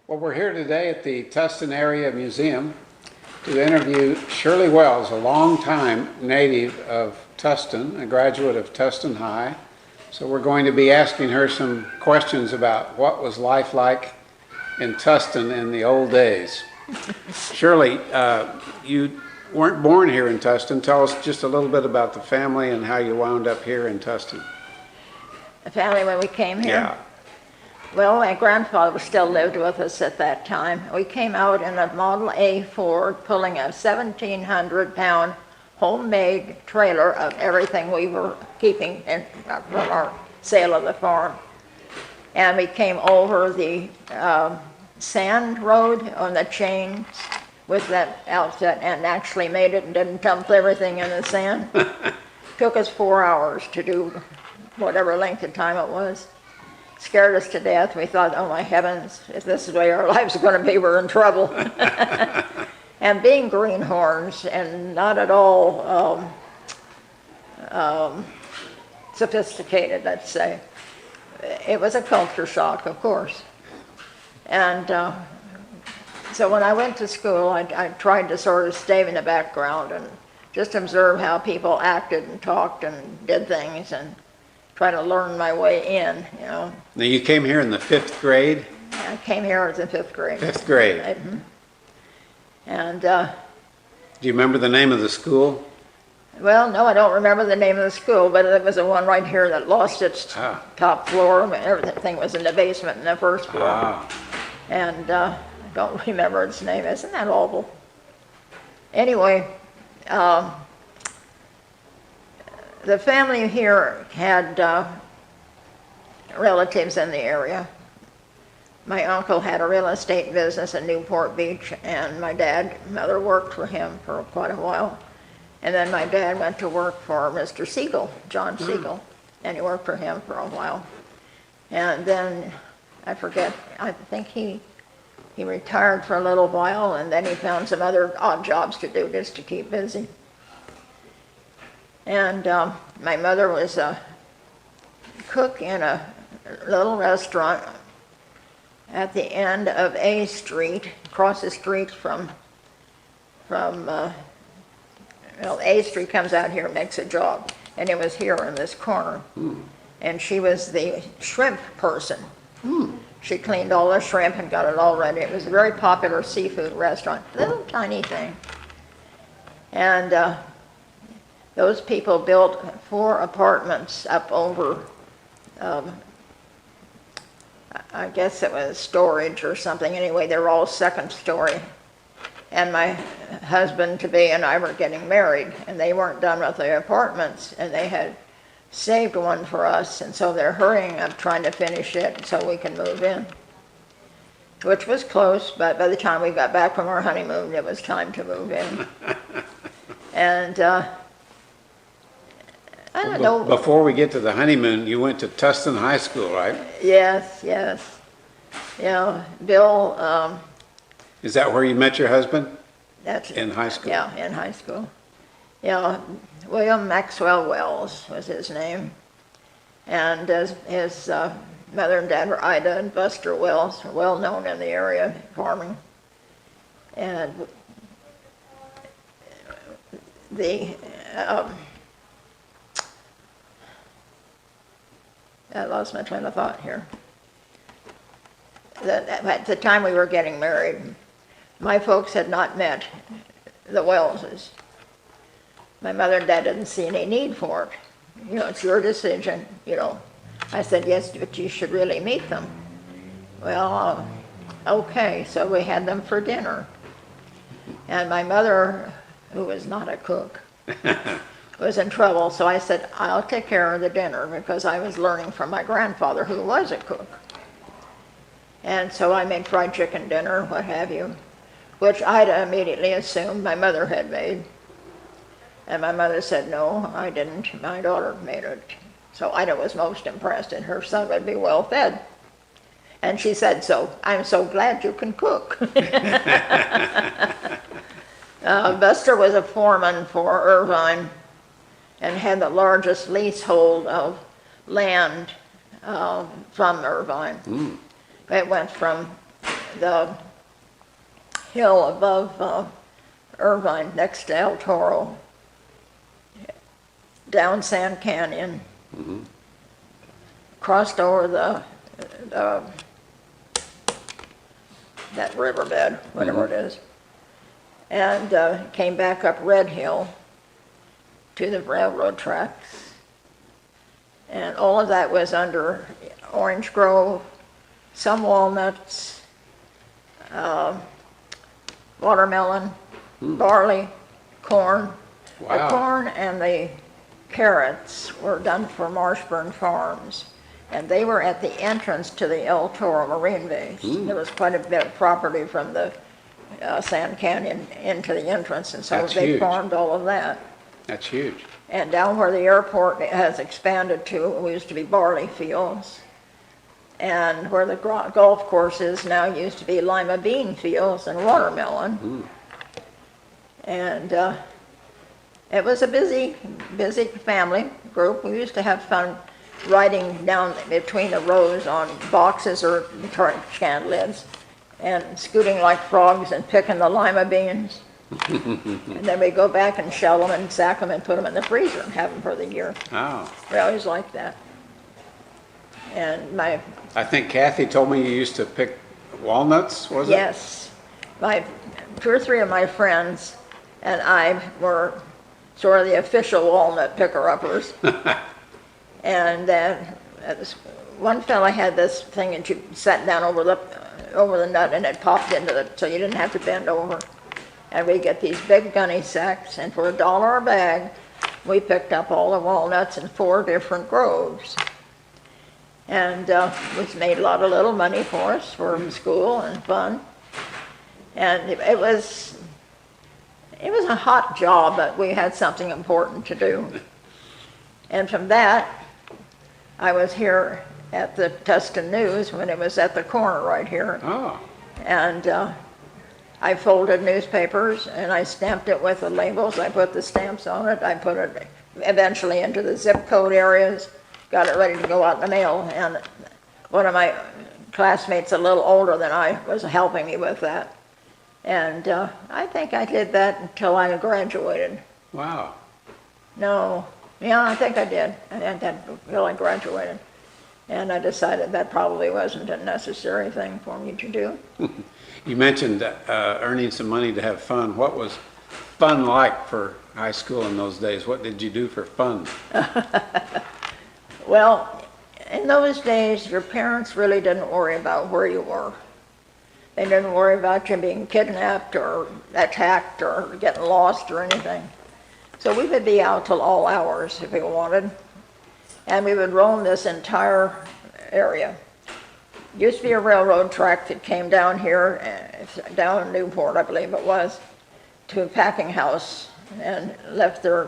Well, we're here today at the Tustin Area Museum to interview Shirley Wells, a longtime native of Tustin, a graduate of Tustin High. So we're going to be asking her some questions about what was life like in Tustin in the old days. Shirley, you weren't born here in Tustin. Tell us just a little bit about the family and how you wound up here in Tustin. The family when we came here? Yeah. Well, my grandfather still lived with us at that time. We came out in a Model A Ford pulling a 1,700-pound homemade trailer of everything we were keeping from our sale of the farm. And we came over the sand road on the chains with that outfit and actually made it and didn't dump everything in the sand. Took us 4 hours to do whatever length of time it was. Scared us to death. We thought, oh my heavens, if this is the way our lives are going to be, we're in trouble. And being greenhorns and not at all sophisticated, let's say, it was a culture shock, of course. And so when I went to school, I tried to sort of stay in the background and just observe how people acted and talked and did things and try to learn my way in, you know. Now you came here in the 5th grade? I came here as in 5th grade. 5th grade. And do you remember the name of the school? well, no, I don't remember the name of the school, but it was the one right here that lost its top floor. Everything was in the basement in the first floor. And I don't remember its name. Isn't that awful? Anyway, the family here had relatives in the area. My uncle had a real estate business in Newport Beach, and my mother worked for him for quite a while. And then my dad went to work for Mr. Siegel, John Siegel, and he worked for him for a while. And then, I forget, I think he retired for a little while, and then he found some other odd jobs to do just to keep busy. And my mother was a cook in a little restaurant at the end of A Street, across the street from A Street comes out here and makes a jog, and it was here in this corner. And she was the shrimp person. She cleaned all the shrimp and got it all ready. It was a very popular seafood restaurant, little tiny thing. And those people built 4 apartments up over, I guess it was storage or something. Anyway, they were all 2nd story. And my husband-to-be and I were getting married, and they weren't done with the apartments, and they had saved one for us, and so they're hurrying up trying to finish it so we can move in, which was close, but by the time we got back from our honeymoon, it was time to move in. And I don't know. Before we get to the honeymoon, you went to Tustin High School, right? Yes. Yeah, Bill. Is that where you met your husband? That's in high school. Yeah, in high school. Yeah, William Maxwell Wells was his name, and his mother and dad were Ida and Buster Wells, well known in the area farming. And I lost my train of thought here. At the time we were getting married, my folks had not met the Wellses. My mother and dad didn't see any need for it. You know, it's your decision, you know. I said, yes, but you should really meet them. Well, okay, so we had them for dinner. And my mother, who was not a cook, was in trouble, so I said, I'll take care of the dinner, because I was learning from my grandfather, who was a cook. And so I made fried chicken dinner, what have you, which Ida immediately assumed my mother had made. And my mother said, no, I didn't. My daughter made it. So Ida was most impressed, and her son would be well fed. And she said, so I'm so glad you can cook. Buster was a foreman for Irvine and had the largest leasehold of land from Irvine. It went from the hill above Irvine, next to El Toro, down Sand Canyon, crossed over that riverbed, whatever it is, and came back up Red Hill to the railroad tracks. And all of that was under orange grove, some walnuts, watermelon, barley, corn. Wow. The corn and the carrots were done for Marshburn Farms, and they were at the entrance to the El Toro Marine Base. There was quite a bit of property from the Sand Canyon into the entrance, and so That's they huge. farmed all of that. That's huge. And down where the airport has expanded to, it used to be barley fields. And where the golf course is now used to be lima bean fields and watermelon. And it was a busy family group. We used to have fun riding down between the rows on boxes or can lids and scooting like frogs and picking the lima beans. And then we go back and shell them and sack them and put them in the freezer and have them for the year. Oh. We always liked that. And I think Kathy told me you used to pick walnuts, was it? yes, two or three of my friends and I were sort of the official walnut picker-uppers. And one fella had this thing that you sat down over the nut and it popped into it, so you didn't have to bend over. And we get these big gunny sacks, and for $1 a bag, we picked up all the walnuts in 4 different groves. And which made a lot of little money for us for school and fun. And it was a hot job, but we had something important to do. And from that, I was here at the Tustin News when it was at the corner right here. Oh. And I folded newspapers and I stamped it with the labels. I put the stamps on it. I put it eventually into the zip code areas, got it ready to go out in the mail. And one of my classmates, a little older than I, was helping me with that. And I think I did that until I graduated. Wow. No, yeah, I think I did. I did that until I graduated. And I decided that probably wasn't a necessary thing for me to do. You mentioned earning some money to have fun. What was fun like for high school in those days? What did you do for fun? Well, in those days, your parents really didn't worry about where you were. They didn't worry about you being kidnapped or attacked or getting lost or anything. So we would be out till all hours if we wanted. And we would roam this entire area. Used to be a railroad track that came down here, down in Newport, I believe it was, to a packing house and left their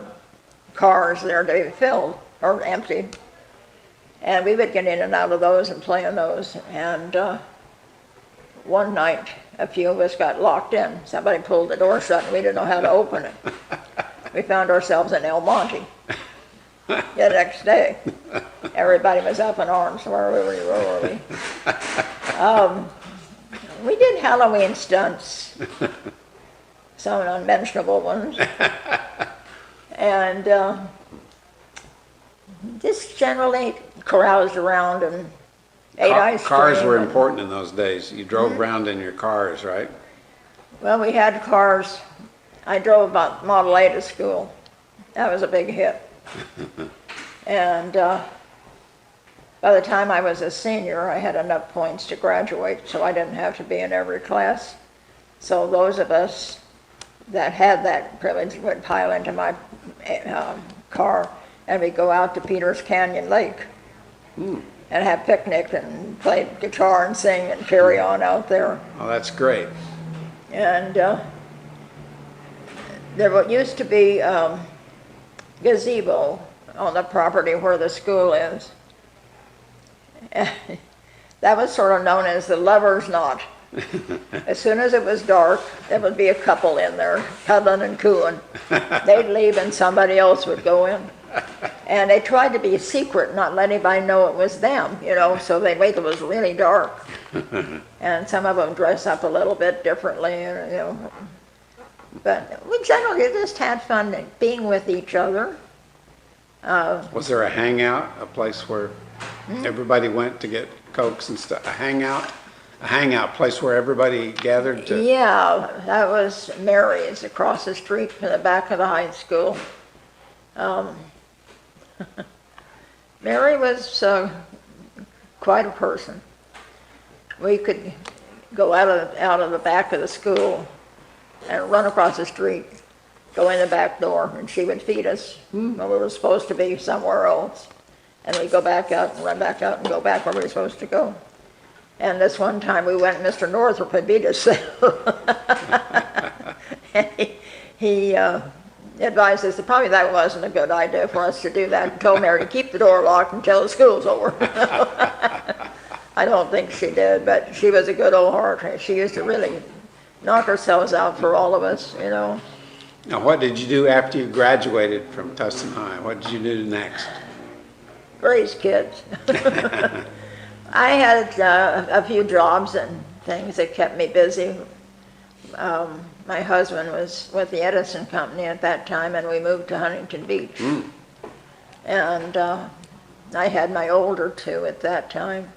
cars there to be filled or emptied. And we would get in and out of those and play in those. And one night, a few of us got locked in. Somebody pulled the door shut and we didn't know how to open it. We found ourselves in El Monte. The next day, everybody was up in arms. Where were we? We did Halloween stunts, some unmentionable ones, and just generally caroused around and ate ice cream. Cars were important in those days. You drove around in your cars, right? Well, we had cars. I drove about Model A to school. That was a big hit. And by the time I was a senior, I had enough points to graduate, so I didn't have to be in every class. So those of us that had that privilege would pile into my car, and we'd go out to Peters Canyon Lake and have picnic and play guitar and sing and carry on out there. Oh, that's great. And there used to be gazebo on the property where the school is. That was sort of known as the lover's knot. As soon as it was dark, there would be a couple in there, cuddling and cooing. They'd leave and somebody else would go in. And they tried to be secret, not let anybody know it was them, you know, so they wait till it was really dark. And some of them dress up a little bit differently, you know. But we generally just had fun being with each other. Was there a hangout, a place where everybody went to get Cokes and stuff? A hangout place where everybody gathered to? Yeah, that was Mary's across the street from the back of the high school. Mary was quite a person. We could go out of the back of the school and run across the street, go in the back door, and she would feed us when we were supposed to be somewhere else. And we'd go back out and run back out and go back where we were supposed to go. And this one time we went, Mr. Northrop had beat us. And he advised us that probably that wasn't a good idea for us to do that, and told Mary to keep the door locked until the school's over. I don't think she did, but she was a good old heart. She used to really knock herself out for all of us, you know. Now, what did you do after you graduated from Tustin High? What did you do next? Raise kids. I had a few jobs and things that kept me busy. My husband was with the Edison Company at that time, and we moved to Huntington Beach. And I had my older two at that time.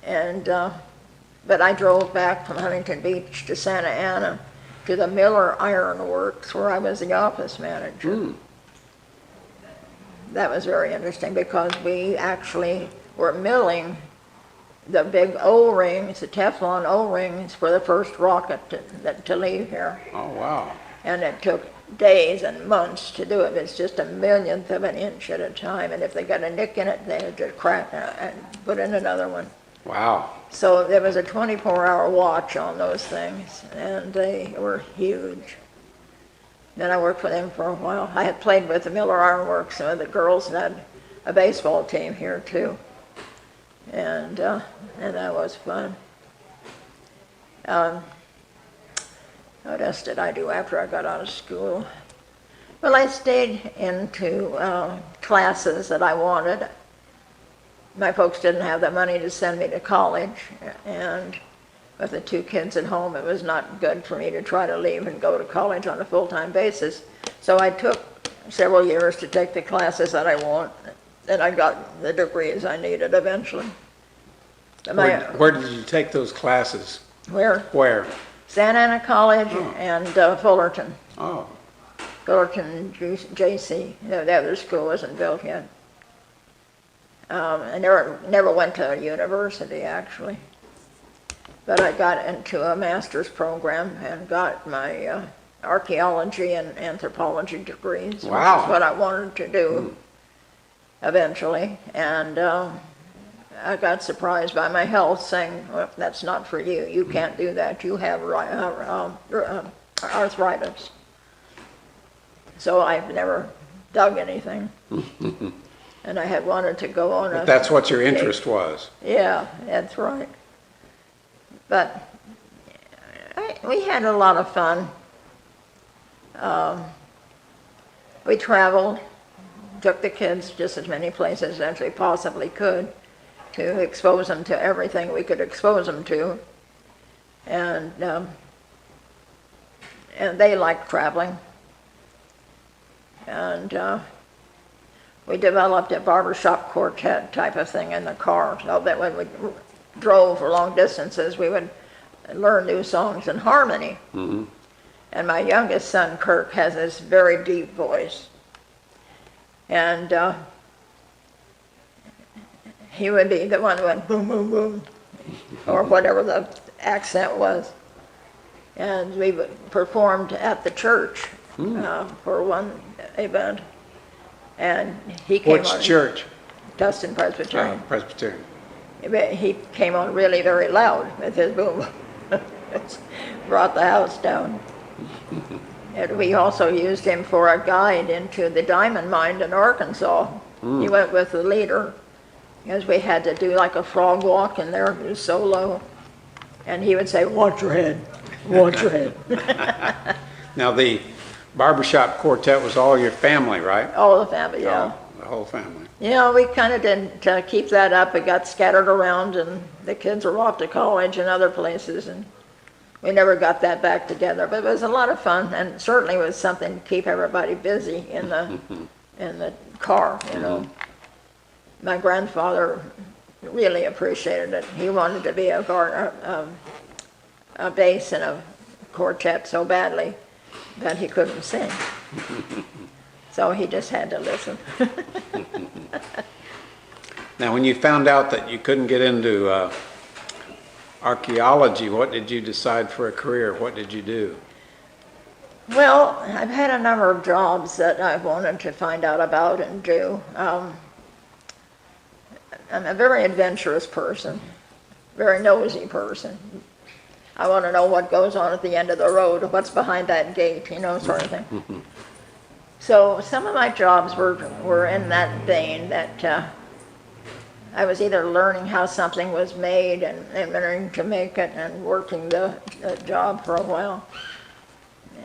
And but I drove back from Huntington Beach to Santa Ana to the Miller Iron Works, where I was the office manager. That was very interesting because we actually were milling the big O-rings, the Teflon O-rings for the first rocket to leave here. Oh, wow. And it took days and months to do it. It's just a millionth of an inch at a time. And if they got a nick in it, they had to crack and put in another one. Wow. So there was a 24-hour watch on those things, and they were huge. Then I worked for them for a while. I had played with the Miller Iron Works. Some of the girls had a baseball team here, too. And that was fun. What else did I do after I got out of school? Well, I stayed into classes that I wanted. My folks didn't have the money to send me to college, and with the two kids at home, it was not good for me to try to leave and go to college on a full-time basis. So I took several years to take the classes that I want, and I got the degrees I needed eventually. Where did you take those classes? Where? Where? Santa Ana College and Fullerton. Oh. Fullerton JC. The other school wasn't built yet. I never went to a university, actually. But I got into a master's program and got my archaeology and anthropology degrees, Wow. which is what I wanted to do eventually. And I got surprised by my health, saying, well, that's not for you. You can't do that. You have arthritis. So I've never dug anything. And I had wanted to go on But that's what your interest was. Yeah, that's right. But we had a lot of fun. We traveled, took the kids just as many places as we possibly could to expose them to everything we could expose them to. And they liked traveling. And we developed a barbershop quartet type of thing in the car, so that when we drove for long distances, we would learn new songs in harmony. And my youngest son, Kirk, has this very deep voice. And he would be the one who went boom, boom, boom, or whatever the accent was. And we performed at the church for one event. And he came Which on. church? Tustin Presbyterian. Presbyterian. He came on really very loud with his boom. Brought the house down. And we also used him for a guide into the diamond mine in Arkansas. He went with the leader, because we had to do like a frog walk in there. It was so low. And he would say, watch your head, watch your head. Now the barbershop quartet was all your family, right? All the family, yeah. Oh, the whole family. Yeah, we kind of didn't keep that up. It got scattered around, and the kids were off to college and other places, and we never got that back together. But it was a lot of fun, and certainly was something to keep everybody busy in the car. You know, my grandfather really appreciated it. He wanted to be a bass in a quartet so badly that he couldn't sing. So he just had to listen. Now, when you found out that you couldn't get into archaeology, what did you decide for a career? What did you do? Well, I've had a number of jobs that I wanted to find out about and do. I'm a very adventurous person, very nosy person. I want to know what goes on at the end of the road, what's behind that gate, you know, sort of thing. So some of my jobs were in that vein, that I was either learning how something was made and learning to make it and working the job for a while.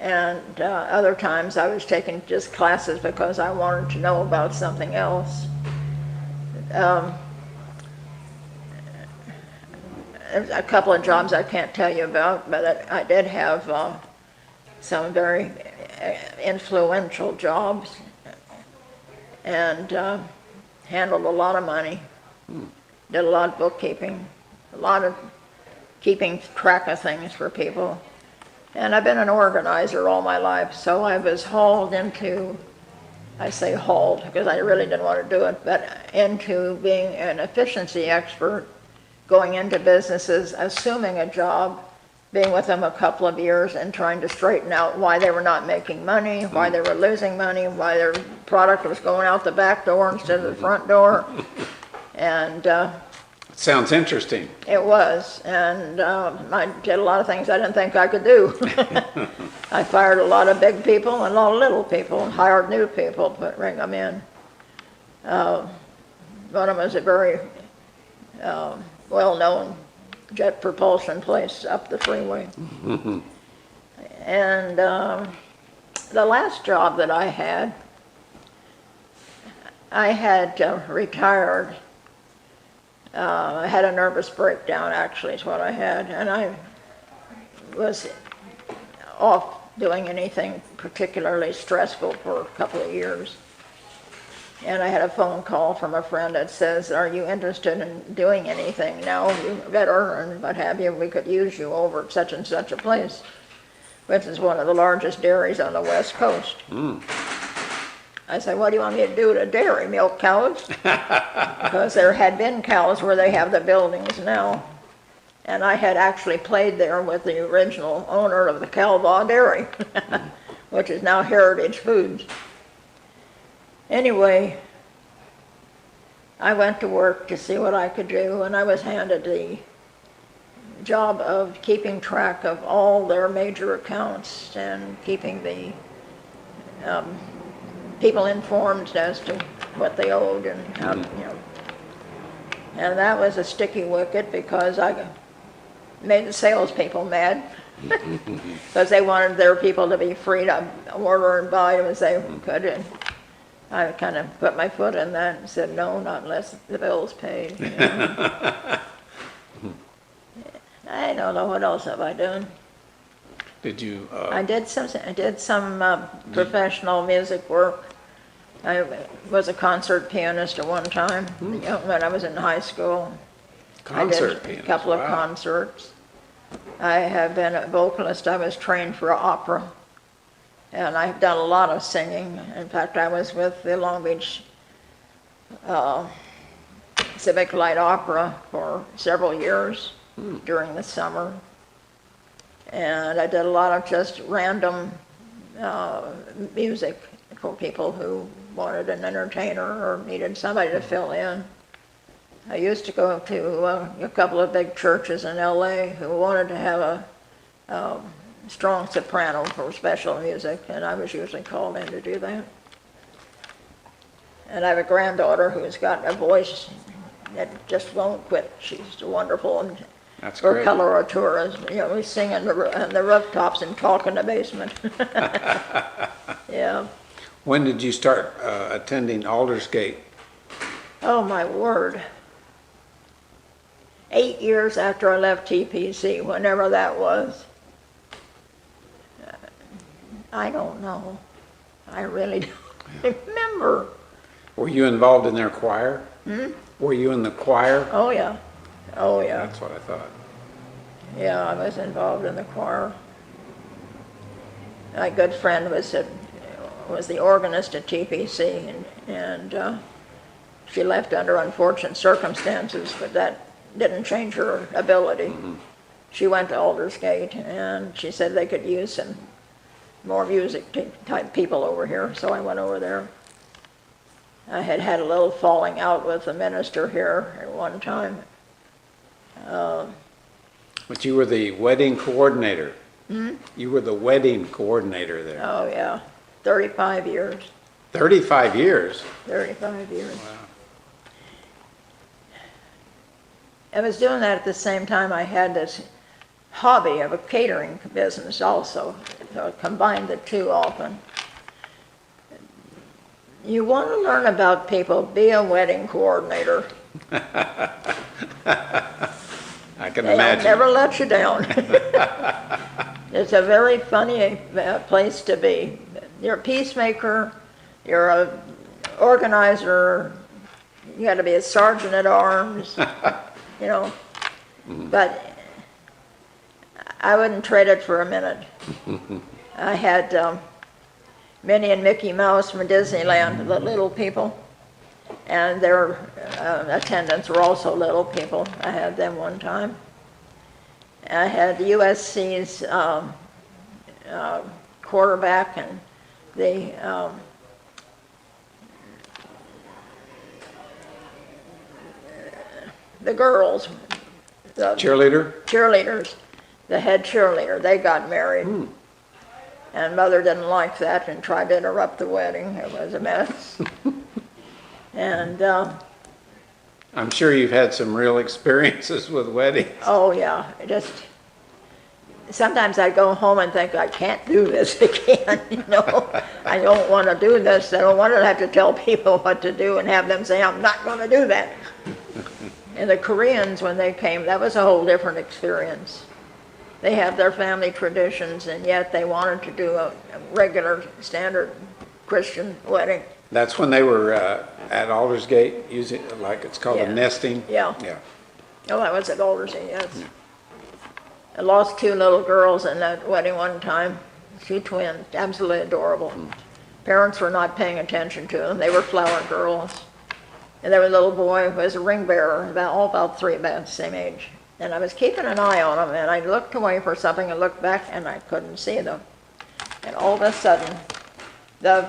And other times I was taking just classes because I wanted to know about something else. There's a couple of jobs I can't tell you about, but I did have some very influential jobs and handled a lot of money, did a lot of bookkeeping, a lot of keeping track of things for people. And I've been an organizer all my life, so I was hauled into, I say hauled because I really didn't want to do it, but into being an efficiency expert, going into businesses, assuming a job, being with them a couple of years and trying to straighten out why they were not making money, why they were losing money, why their product was going out the back door instead of the front door. And Sounds interesting. it was, and I did a lot of things I didn't think I could do. I fired a lot of big people and a lot of little people, and hired new people to bring them in. One of them was a very well-known jet propulsion place up the freeway. And the last job that I had retired. I had a nervous breakdown, actually, is what I had, and I was off doing anything particularly stressful for a couple of years. And I had a phone call from a friend that says, "Are you interested in doing anything now? You're better and what have you. We could use you over at such and such a place," which is one of the largest dairies on the West Coast. I said, "What do you want me to do at a dairy? Milk cows?" Because there had been cows where they have the buildings now. And I had actually played there with the original owner of the Calvaw Dairy, which is now Heritage Foods. Anyway, I went to work to see what I could do, and I was handed the job of keeping track of all their major accounts and keeping the people informed as to what they owed and how, you know. And that was a sticky wicket because I made the salespeople mad because they wanted their people to be free to order and buy as they could. And I kind of put my foot in that and said, no, not unless the bill's paid. You know. I don't know, what else have I done? Did you? I did some professional music work. I was a concert pianist at one time, you know, when I was in high school. Concert I did pianist, a couple of wow. concerts. I have been a vocalist. I was trained for opera, and I've done a lot of singing. In fact, I was with the Long Beach Civic Light Opera for several years during the summer. And I did a lot of just random music for people who wanted an entertainer or needed somebody to fill in. I used to go to a couple of big churches in LA who wanted to have a strong soprano for special music, and I was usually called in to do that. And I have a granddaughter who's got a voice that just won't quit. She's wonderful. And That's we're great. coloratures, you know, we sing in the rooftops and talk in the basement. yeah. When did you start attending Aldersgate? Oh, my word. 8 years after I left TPC, whenever that was. I don't know. I really don't remember. Were you involved in their choir? Were you in the choir? Oh, yeah. Oh, yeah. That's what I thought. Yeah, I was involved in the choir. My good friend was the organist at TPC, and she left under unfortunate circumstances, but that didn't change her ability. She went to Aldersgate, and she said they could use some more music type people over here, so I went over there. I had had a little falling out with the minister here at one time. But you were the wedding coordinator. You were the wedding coordinator there. Oh, yeah, 35 years. 35 years? 35 years. Wow. I was doing that at the same time I had this hobby of a catering business also, so I combined the two often. You want to learn about people, be a wedding coordinator. I can They'll imagine. never let you down. It's a very funny place to be. You're a peacemaker, you're a organizer, you got to be a sergeant at arms, you know. But I wouldn't trade it for a minute. I had Minnie and Mickey Mouse from Disneyland, the little people, and their attendants were also little people. I had them one time. I had USC's quarterback and the girls, the cheerleaders, the head cheerleader, they got married. And Mother didn't like that and tried to interrupt the wedding. It was a mess. And I'm sure you've had some real experiences with weddings. oh yeah, sometimes I go home and think, I can't do this again, you know. I don't want to do this. I don't want to have to tell people what to do and have them say, I'm not going to do that. And the Koreans, when they came, that was a whole different experience. They have their family traditions, and yet they wanted to do a regular, standard Christian wedding. That's when they were at Aldersgate, using, like it's called Yeah. a nesting? Yeah. Yeah. Oh, that was at Aldersgate, yes. Yeah. I lost 2 little girls in that wedding one time. 2 twins, absolutely adorable. Parents were not paying attention to them. They were flower girls. And there was a little boy who was a ring bearer, about 3, about the same age. And I was keeping an eye on them, and I looked away for something and looked back, and I couldn't see them. And all of a sudden, the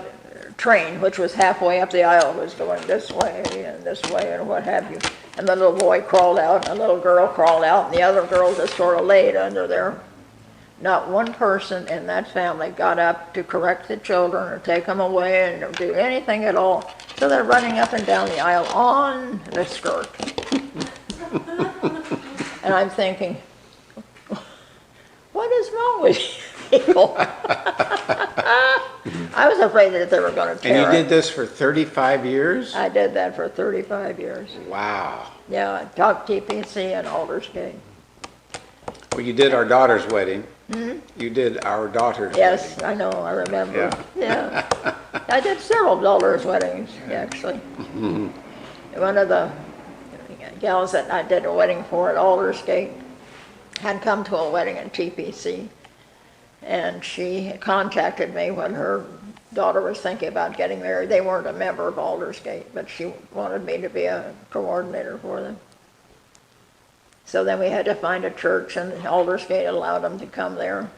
train, which was halfway up the aisle, was going this way and what have you. And the little boy crawled out, and the little girl crawled out, and the other girl just sort of laid under there. Not one person in that family got up to correct the children or take them away and do anything at all. So they're running up and down the aisle on the skirt. And I'm thinking, what is wrong with you people? I was afraid that they were going to tear And you it. did this for 35 years? I did that for 35 years. Wow. Yeah, I taught TPC and Aldersgate. Well, you did our daughter's wedding. You did our daughter's Yes, wedding. I know, I remember. Yeah. Yeah. I did several daughters' weddings, actually. One of the gals that I did a wedding for at Aldersgate had come to a wedding in TPC, and she contacted me when her daughter was thinking about getting married. They weren't a member of Aldersgate, but she wanted me to be a coordinator for them. So then we had to find a church, and Aldersgate allowed them to come there.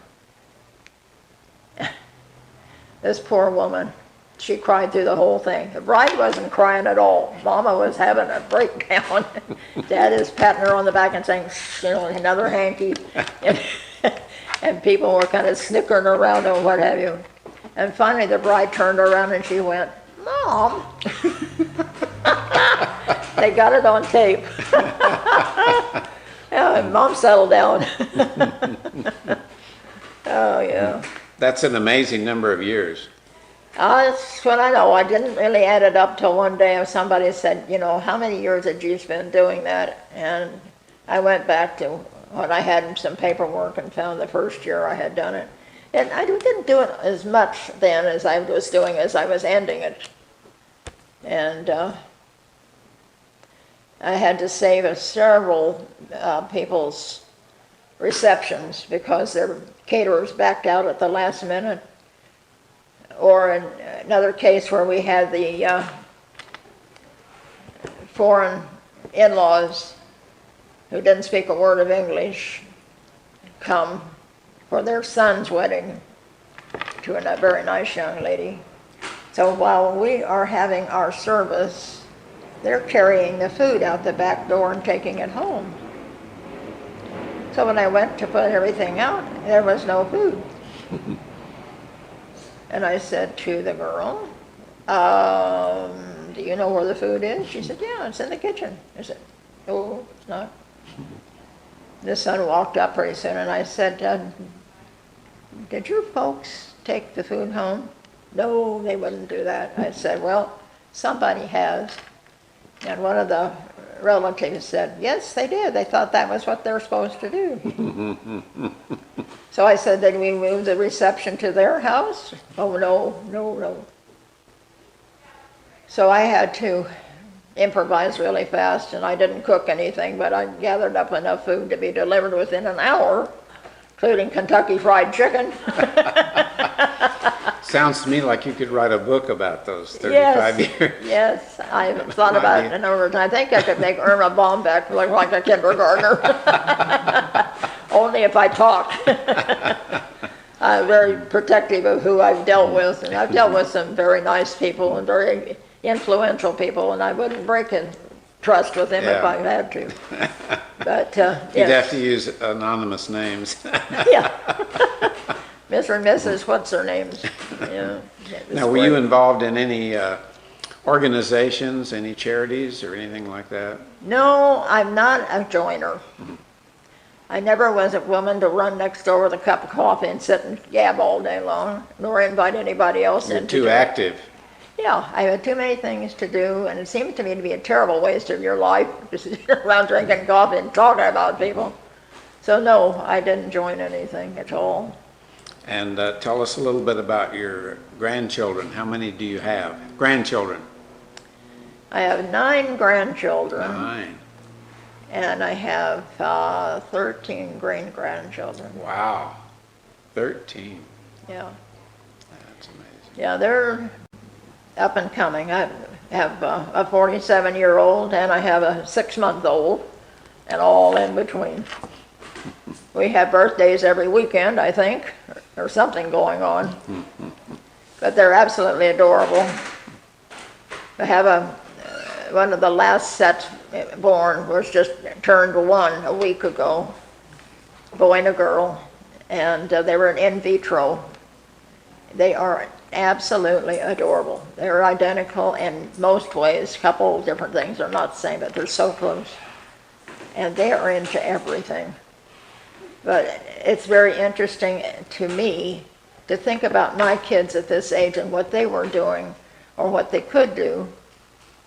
This poor woman, she cried through the whole thing. The bride wasn't crying at all. Mama was having a breakdown. Dad is patting her on the back and saying, shh, you know, another hanky. And people were kind of snickering around and what have you. And finally the bride turned around and she went, Mom. They got it on tape. Yeah, and Mom settled down. Oh, yeah. That's an amazing number of years. That's what I know. I didn't really add it up till one day somebody said, you know, how many years had you been doing that? And I went back to when I had some paperwork and found the first year I had done it. And I didn't do it as much then as I was doing as I was ending it. And I had to save several people's receptions because their caterers backed out at the last minute. Or in another case where we had the foreign in-laws who didn't speak a word of English come for their son's wedding to a very nice young lady. So while we are having our service, they're carrying the food out the back door and taking it home. So when I went to put everything out, there was no food. And I said to the girl, do you know where the food is? She said, yeah, it's in the kitchen. I said, oh, it's not. The son walked up pretty soon and I said, did your folks take the food home? No, they wouldn't do that. I said, well, somebody has. And one of the relatives said, yes, they did. They thought that was what they're supposed to do. So I said, did we move the reception to their house? Oh, no. So I had to improvise really fast, and I didn't cook anything, but I gathered up enough food to be delivered within an hour, including Kentucky Fried Chicken. Sounds to me like you could write a book about those 35 years. Yes, I've thought about it in other words. I think I could make Irma Bombeck look like a kindergartner. Only if I talk. I'm very protective of who I've dealt with, and I've dealt with some very nice people and very influential people, and I wouldn't break a trust with them if I had to. But You'd have to use anonymous names. Yeah. Mr. and Mrs. what's their names? Yeah. Now, were you involved in any organizations, any charities or anything like that? No, I'm not a joiner. I never was a woman to run next door with a cup of coffee and sit and gab all day long, nor invite anybody else in. You're too active. Yeah, I had too many things to do, and it seemed to me to be a terrible waste of your life to sit around drinking coffee and talking about people. So no, I didn't join anything at all. And tell us a little bit about your grandchildren. How many do you have? Grandchildren? I have 9 grandchildren. 9. And I have 13 great-grandchildren. Wow. 13. Yeah. That's amazing. Yeah, they're up and coming. I have a 47-year-old and I have a 6-month-old and all in between. We have birthdays every weekend, I think, or something going on. But they're absolutely adorable. I have one of the last sets born was just turned 1 a week ago, boy and a girl, and they were an in vitro. They are absolutely adorable. They're identical in most ways. A couple of different things are not the same, but they're so close. And they are into everything. But it's very interesting to me to think about my kids at this age and what they were doing or what they could do.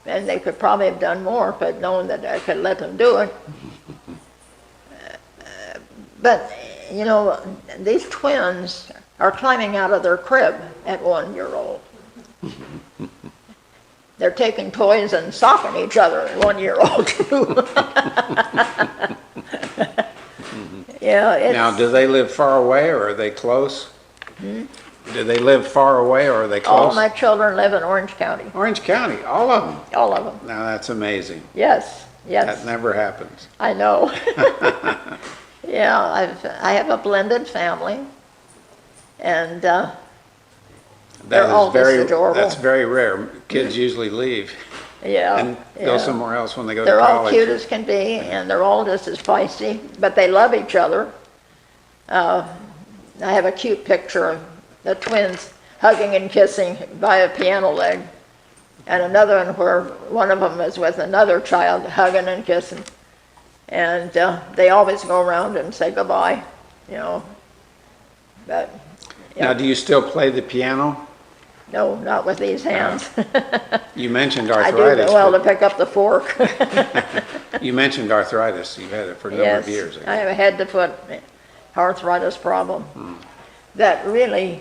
And they could probably have done more if I'd known that I could let them do it. But, you know, these twins are climbing out of their crib at 1 year old. They're taking toys and socking each other at 1 year old too. Yeah. Now, do they live far away or are they close? Do they live far away or are they close? All my children live in Orange County. Orange County, all of them? All of them. Now, that's amazing. Yes. That never happens. I know. Yeah, I have a blended family, and they're all just adorable. That's very rare. Kids usually leave and go somewhere else when they go to college. They're all cute as can be, and they're all just as feisty, but they love each other. I have a cute picture of the twins hugging and kissing by a piano leg, and another one where one of them is with another child hugging and kissing. And they always go around and say goodbye, you know. But Now, do you still play the piano? No, not with these hands. You mentioned I do arthritis. well to but pick up the fork. You mentioned arthritis. You've had it for a number of years. I have a head to foot arthritis problem that really,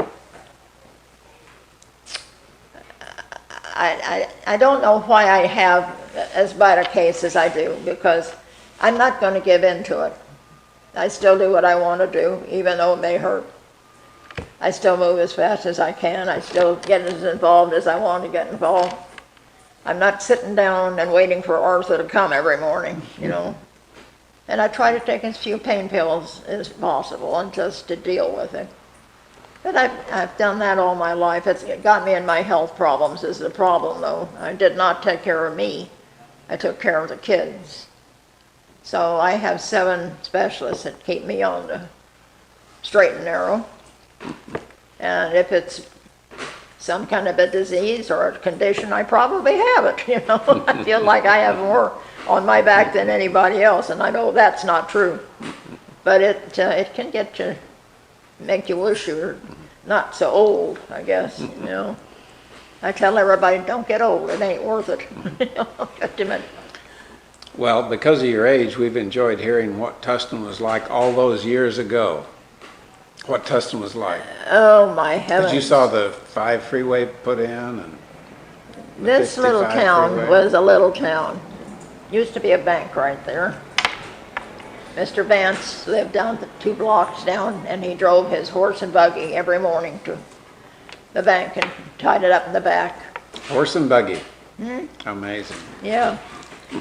I don't know why I have as bad a case as I do, because I'm not going to give in to it. I still do what I want to do, even though it may hurt. I still move as fast as I can. I still get as involved as I want to get involved. I'm not sitting down and waiting for Arthur to come every morning, you know. And I try to take as few pain pills as possible and just to deal with it. But I've done that all my life. It got me in my health problems is the problem, though. I did not take care of me. I took care of the kids. So I have 7 specialists that keep me on the straight and narrow. And if it's some kind of a disease or a condition, I probably have it, you know. I feel like I have more on my back than anybody else, and I know that's not true. But it can get you, make you wish you were not so old, I guess, you know. I tell everybody, don't get old, it ain't worth it. Just a minute. Well, because of your age, we've enjoyed hearing what Tustin was like all those years ago. What Tustin was like. Oh, my heavens. But you saw the 5 freeway put in and This little 55 town freeway. was a little town. Used to be a bank right there. Mr. Vance lived down 2 blocks down, and he drove his horse and buggy every morning to the bank and tied it up in the back. Horse and buggy. Amazing. Yeah.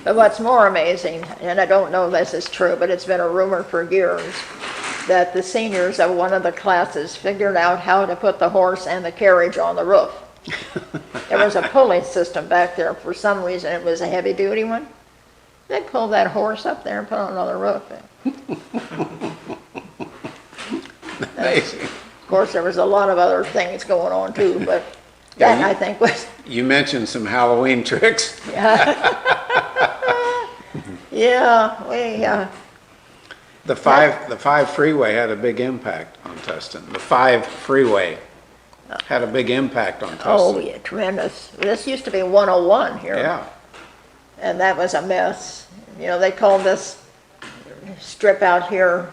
But what's more amazing, and I don't know if this is true, but it's been a rumor for years, that the seniors of one of the classes figured out how to put the horse and the carriage on the roof. There was a pulley system back there. For some reason, it was a heavy-duty one. They pulled that horse up there and put it on the roof. Amazing. Of course, there was a lot of other things going on, too, but that, I think, was... You mentioned some Halloween tricks. Yeah, we... The 5 freeway had a big impact on Tustin. The 5 freeway had a big impact on Tustin. Oh, yeah, tremendous. This used to be 101 here. Yeah. And that was a mess. You know, they called this strip out here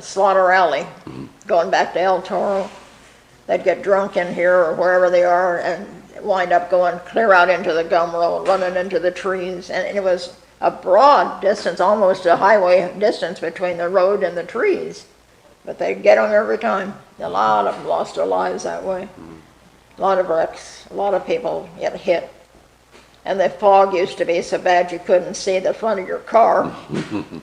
Slaughter Alley, going back to El Toro. They'd get drunk in here or wherever they are and wind up going clear out into the gum road, running into the trees. And it was a broad distance, almost a highway distance between the road and the trees. But they'd get them every time. A lot of them lost their lives that way. A lot of wrecks, a lot of people get hit. And the fog used to be so bad you couldn't see the front of your car. In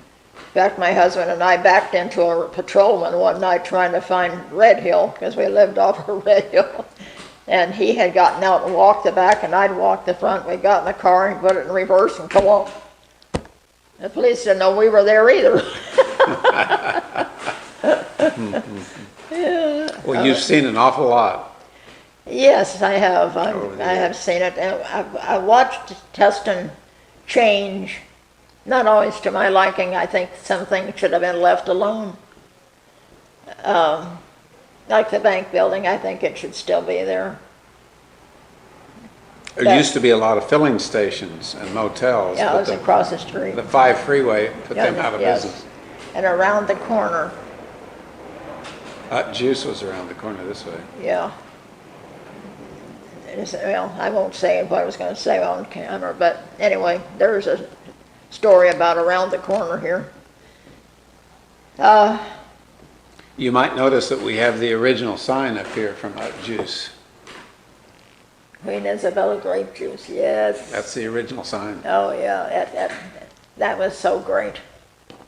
fact, my husband and I backed into a patrolman one night trying to find Red Hill, because we lived off of Red Hill. And he had gotten out and walked the back, and I'd walked the front. We got in the car and put it in reverse and come on. The police didn't know we were there either. Yeah. Well, you've seen an awful lot. Yes, I have. Over the I have seen it. And I watched Tustin change, not always to my liking. I think some things should have been left alone. Like the bank building, I think it should still be there. There used to be a lot of filling stations and motels. Yeah, it but was across the street. The 5 freeway put them out of Yes. business. And around the corner, Juice was around the corner this way. yeah. Well, I won't say what I was going to say on camera, but anyway, there's a story about around the corner here. You might notice that we have the original sign up here from Juice. Queen Isabella grape juice, yes. That's the original sign. Oh, yeah, that was so great.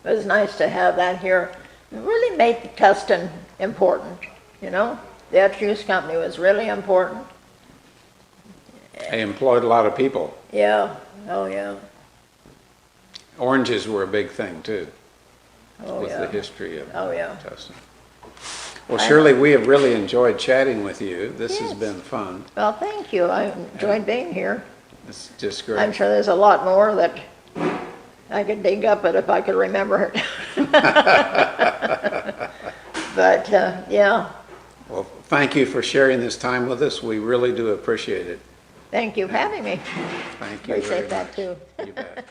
It was nice to have that here. It really made Tustin important, you know? That juice company was really important. They employed a lot of people. Yeah, oh, yeah. Oranges were a big thing too, Oh, with yeah. the history of Oh, yeah. Tustin. Well, Shirley, we have really enjoyed chatting with you. This has Yes. been fun. Well, thank you. I enjoyed being here. It's just I'm great. sure there's a lot more that I could dig up it if I could remember it. But, yeah. Well, thank you for sharing this time with us. We really do appreciate it. Thank you for having me. Thank you very Appreciate that much. too. You bet.